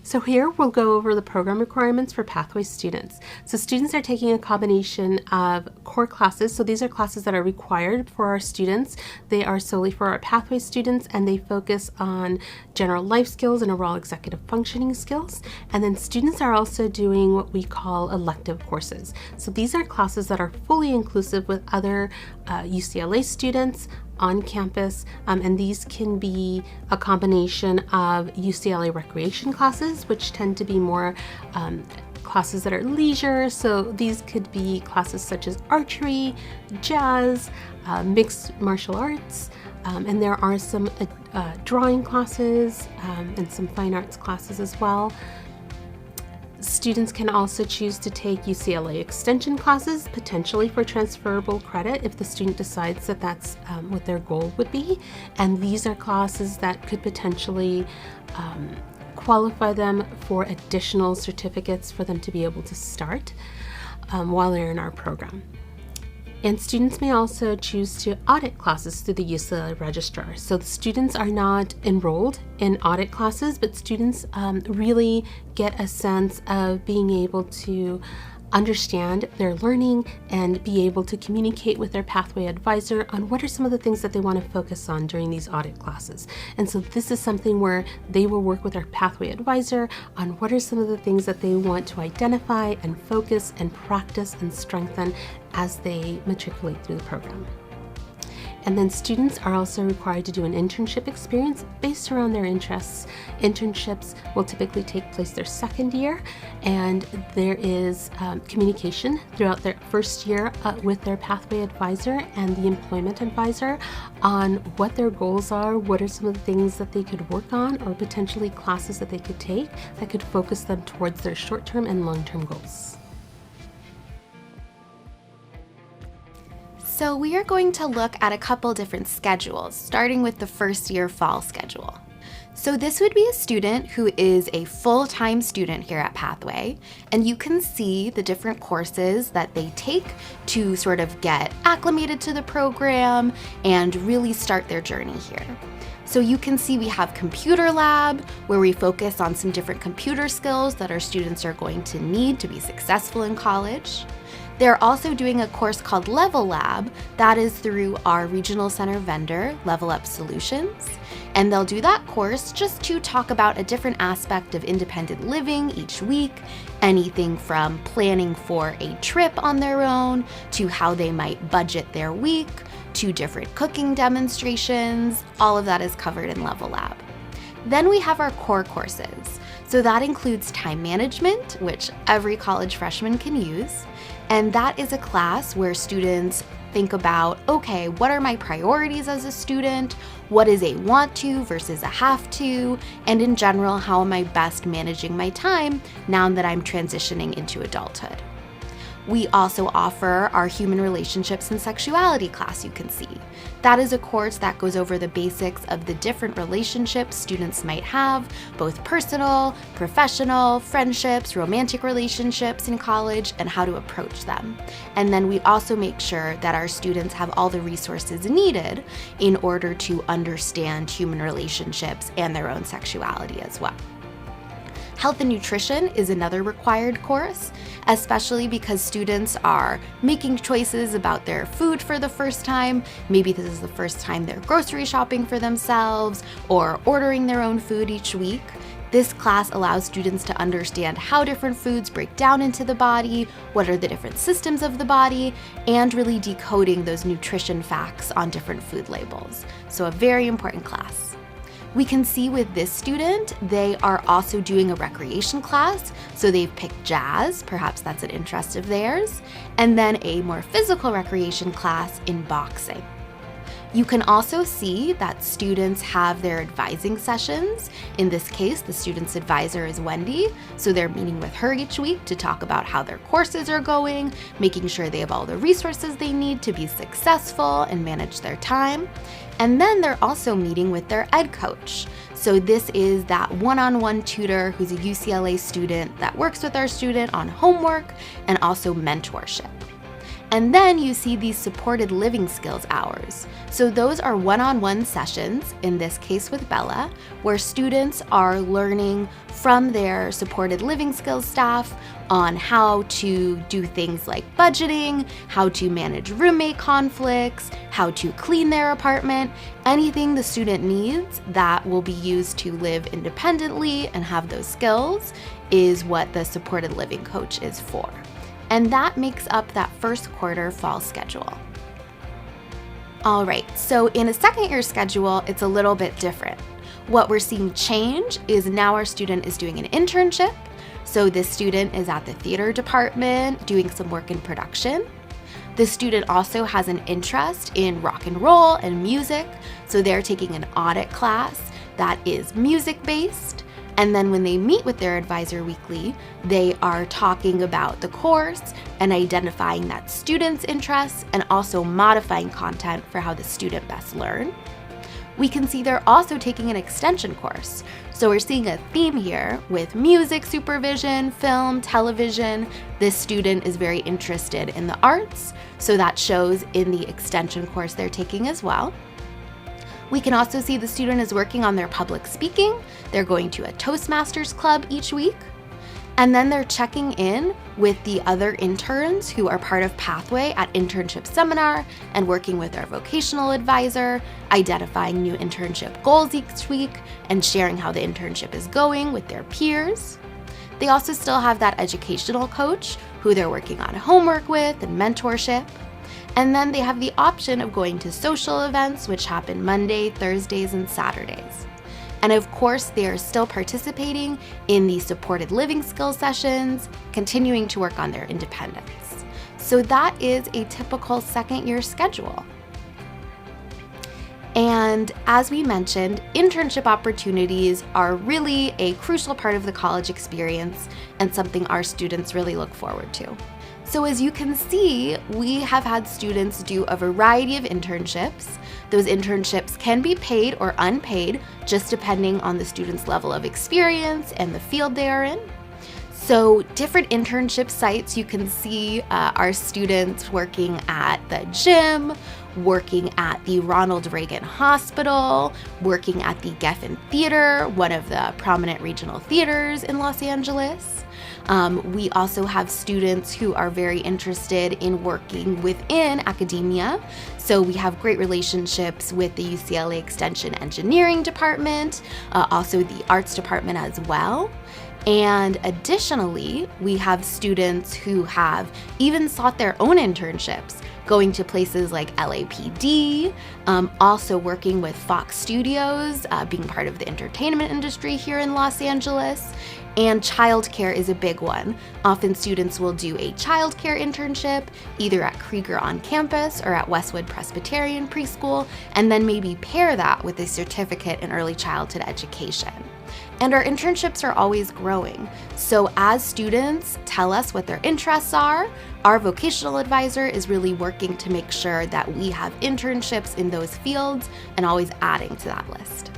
So here we'll go over the program requirements for Pathway students. So students are taking a combination of core classes. So these are classes that are required for our students. They are solely for our Pathway students, and they focus on general life skills and overall executive functioning skills. And then students are also doing what we call elective courses. So these are classes that are fully inclusive with other UCLA students on campus, and these can be a combination of UCLA recreation classes, which tend to be more classes that are leisure. So these could be classes such as archery, jazz, mixed martial arts, and there are some drawing classes and some fine arts classes as well. Students can also choose to take UCLA Extension classes, potentially for transferable credit if the student decides that that's what their goal would be. And these are classes that could potentially qualify them for additional certificates for them to be able to start while they're in our program. And students may also choose to audit classes through the UCLA registrar. So the students are not enrolled in audit classes, but students really get a sense of being able to understand their learning and be able to communicate with their pathway advisor on what are some of the things that they want to focus on during these audit classes. And so this is something where they will work with their pathway advisor on what are some of the things that they want to identify and focus and practice and strengthen as they matriculate through the program. And then students are also required to do an internship experience based around their interests. Internships will typically take place their second year, and there is communication throughout their first year with their pathway advisor and the employment advisor on what their goals are, what are some of the things that they could work on, or potentially classes that they could take that could focus them towards their short-term and long-term goals. So we are going to look at a couple different schedules, starting with the first year fall schedule. So this would be a student who is a full-time student here at Pathway, and you can see the different courses that they take to sort of get acclimated to the program and really start their journey here. So you can see we have computer lab, where we focus on some different computer skills that our students are going to need to be successful in college. They're also doing a course called Level Lab that is through our regional center vendor, Level Up Solutions. And they'll do that course just to talk about a different aspect of independent living each week, anything from planning for a trip on their own to how they might budget their week to different cooking demonstrations. All of that is covered in Level Lab. Then we have our core courses. So that includes time management, which every college freshman can use. And that is a class where students think about, okay, what are my priorities as a student? What is a want to versus a have to? And in general, how am I best managing my time now that I'm transitioning into adulthood? We also offer our human relationships and sexuality class, you can see. That is a course that goes over the basics of the different relationships students might have, both personal, professional, friendships, romantic relationships in college, and how to approach them. And then we also make sure that our students have all the resources needed in order to understand human relationships and their own sexuality as well. Health and nutrition is another required course, especially because students are making choices about their food for the first time. Maybe this is the first time they're grocery shopping for themselves or ordering their own food each week. This class allows students to understand how different foods break down into the body, what are the different systems of the body, and really decoding those nutrition facts on different food labels. So a very important class. We can see with this student, they are also doing a recreation class. So they've picked jazz, perhaps that's an interest of theirs, and then a more physical recreation class in boxing. You can also see that students have their advising sessions. In this case, the student's advisor is Wendy, so they're meeting with her each week to talk about how their courses are going, making sure they have all the resources they need to be successful and manage their time. And then they're also meeting with their ed coach. So this is that one-on-one tutor who's a UCLA student that works with our student on homework and also mentorship. And then you see these supported living skills hours. So those are one-on-one sessions, in this case with Bella, where students are learning from their supported living skills staff on how to do things like budgeting, how to manage roommate conflicts, how to clean their apartment, anything the student needs that will be used to live independently and have those skills is what the supported living coach is for. And that makes up that first quarter fall schedule. All right, so in a second year schedule, it's a little bit different. What we're seeing change is now our student is doing an internship. So this student is at the theater department doing some work in production. The student also has an interest in rock and roll and music, so they're taking an audit class that is music-based. And then when they meet with their advisor weekly, they are talking about the course and identifying that student's interests and also modifying content for how the student best learn. We can see they're also taking an extension course. So we're seeing a theme here with music supervision, film, television. This student is very interested in the arts, so that shows in the extension course they're taking as well. We can also see the student is working on their public speaking. They're going to a Toastmasters club each week. And then they're checking in with the other interns who are part of Pathway at internship seminar and working with our vocational advisor, identifying new internship goals each week and sharing how the internship is going with their peers. They also still have that educational coach who they're working on homework with and mentorship. And then they have the option of going to social events, which happen Monday, Thursdays, and Saturdays. And of course, they are still participating in the supported living skills sessions, continuing to work on their independence. So that is a typical second year schedule. And as we mentioned, internship opportunities are really a crucial part of the college experience and something our students really look forward to. So as you can see, we have had students do a variety of internships. Those internships can be paid or unpaid, just depending on the student's level of experience and the field they are in. So different internship sites, you can see our students working at the gym, working at the Ronald Reagan Hospital, working at the Geffen Theater, one of the prominent regional theaters in Los Angeles. We also have students who are very interested in working within academia. So we have great relationships with the UCLA Extension Engineering Department, also the Arts Department as well. And additionally, we have students who have even sought their own internships, going to places like LAPD, also working with Fox Studios, being part of the entertainment industry here in Los Angeles. And childcare is a big one. Often students will do a childcare internship, either at Krieger on campus or at Westwood Presbyterian Preschool, and then maybe pair that with a certificate in early childhood education. And our internships are always growing. So as students tell us what their interests are, our vocational advisor is really working to make sure that we have internships in those fields and always adding to that list.